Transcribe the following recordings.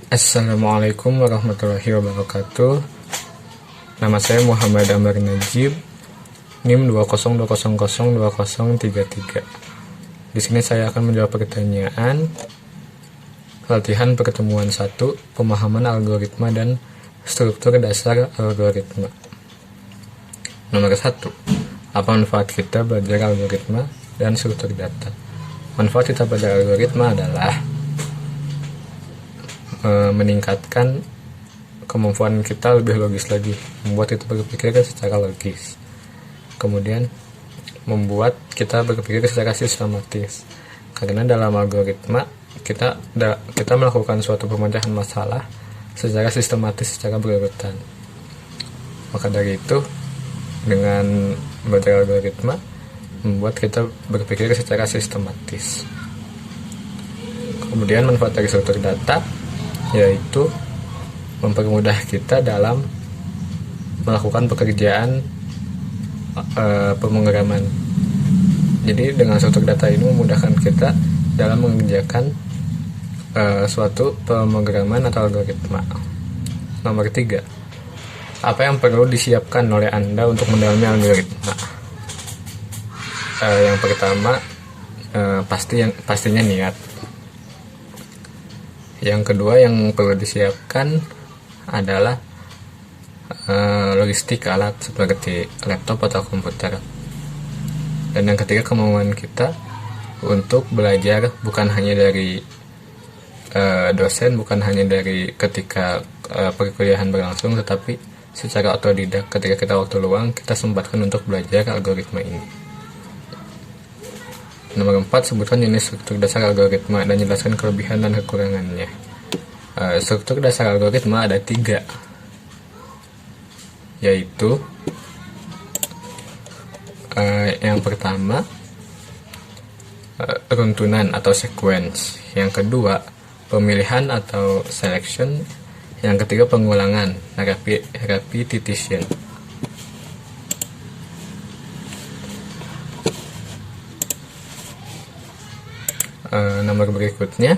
Assalamualaikum warahmatullahi wabarakatuh. Nama saya Muhammad Amr Najib, NIM 202002033. Di sini saya akan menjawab pertanyaan latihan pertemuan 1, pemahaman algoritma dan struktur dasar algoritma. Nomor 1. Apa manfaat kita belajar algoritma dan struktur data? Manfaat kita belajar algoritma adalah meningkatkan kemampuan kita lebih logis lagi, membuat kita berpikir secara logis, kemudian membuat kita berpikir secara sistematis, karena dalam algoritma kita melakukan suatu pemecahan masalah secara sistematis, secara berurutan. Maka dari itu, dengan belajar algoritma membuat kita berpikir secara sistematis. Kemudian manfaat dari struktur data yaitu mempermudah kita dalam melakukan pekerjaan pemrograman. Jadi dengan struktur data ini memudahkan kita dalam mengerjakan suatu pemrograman atau algoritma. Nomor 3. Apa yang perlu disiapkan oleh Anda untuk mendalami algoritma? Yang pertama, pastinya niat. Yang kedua yang perlu disiapkan adalah logistik alat seperti laptop atau komputer. Dan yang ketiga, kemauan kita untuk belajar bukan hanya dari dosen, bukan hanya dari ketika perkuliahan berlangsung, tetapi secara otodidak. Ketika kita waktu luang, kita sempatkan untuk belajar algoritma ini. Nomor 4. Sebutkan jenis struktur dasar algoritma dan jelaskan kelebihan dan kekurangannya. Struktur dasar algoritma ada 3, yaitu yang pertama runtunan atau sequence, yang kedua pemilihan atau selection, yang ketiga pengulangan, repetition. Nomor berikutnya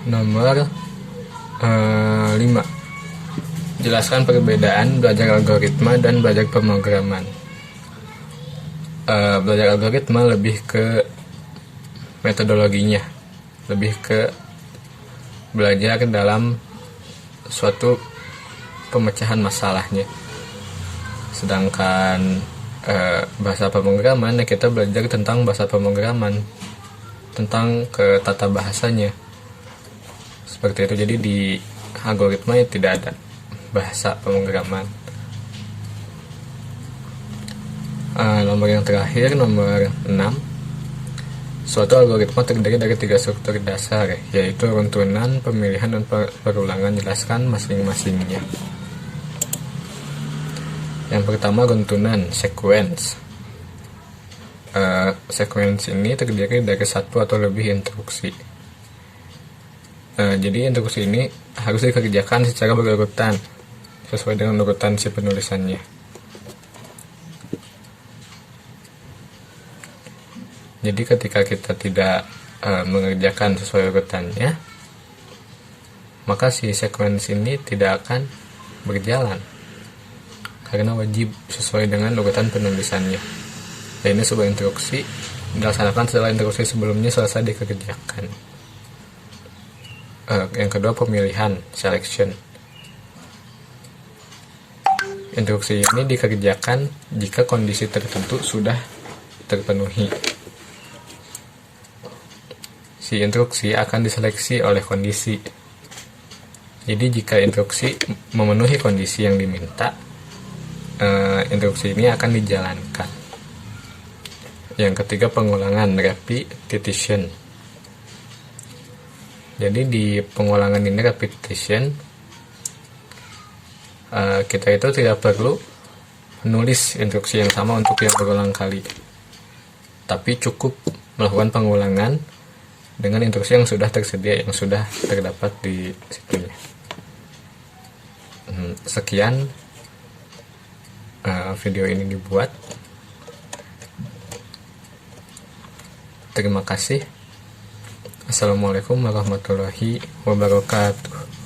nomor 5. Jelaskan perbedaan belajar algoritma dan belajar pemrograman. Belajar algoritma lebih ke metodologinya, lebih ke belajar dalam suatu pemecahan masalahnya. Sedangkan bahasa pemrograman, kita belajar tentang bahasa pemrograman, tentang ke tata bahasanya. Seperti itu. Jadi di algoritma tidak ada bahasa pemrograman. Nomor yang terakhir, nomor 6. Suatu algoritma terdiri dari 3 struktur dasar, yaitu runtunan, pemilihan, dan perulangan. Jelaskan masing-masingnya. Yang pertama, runtunan, sequence. Sequence ini terdiri dari 1 atau lebih instruksi. Jadi instruksi ini harus dikerjakan secara berurutan, sesuai dengan urutan si penulisannya. Jadi ketika kita tidak mengerjakan sesuai urutannya, maka si sequence ini tidak akan berjalan, karena wajib sesuai dengan urutan penulisannya. Dan ini sebuah instruksi dilaksanakan setelah instruksi sebelumnya selesai dikerjakan. Yang kedua, pemilihan, selection. Instruksi ini dikerjakan jika kondisi tertentu sudah terpenuhi. Si instruksi akan diseleksi oleh kondisi. Jadi jika instruksi memenuhi kondisi yang diminta, instruksi ini akan dijalankan. Yang ketiga, pengulangan, repetition. Jadi di pengulangan ini, repetition, kita itu tidak perlu menulis instruksi yang sama untuk yang berulang kali, tapi cukup melakukan pengulangan dengan instruksi yang sudah tersedia, yang sudah terdapat di situnya. Sekian video ini dibuat. Terima kasih. Assalamualaikum warahmatullahi wabarakatuh.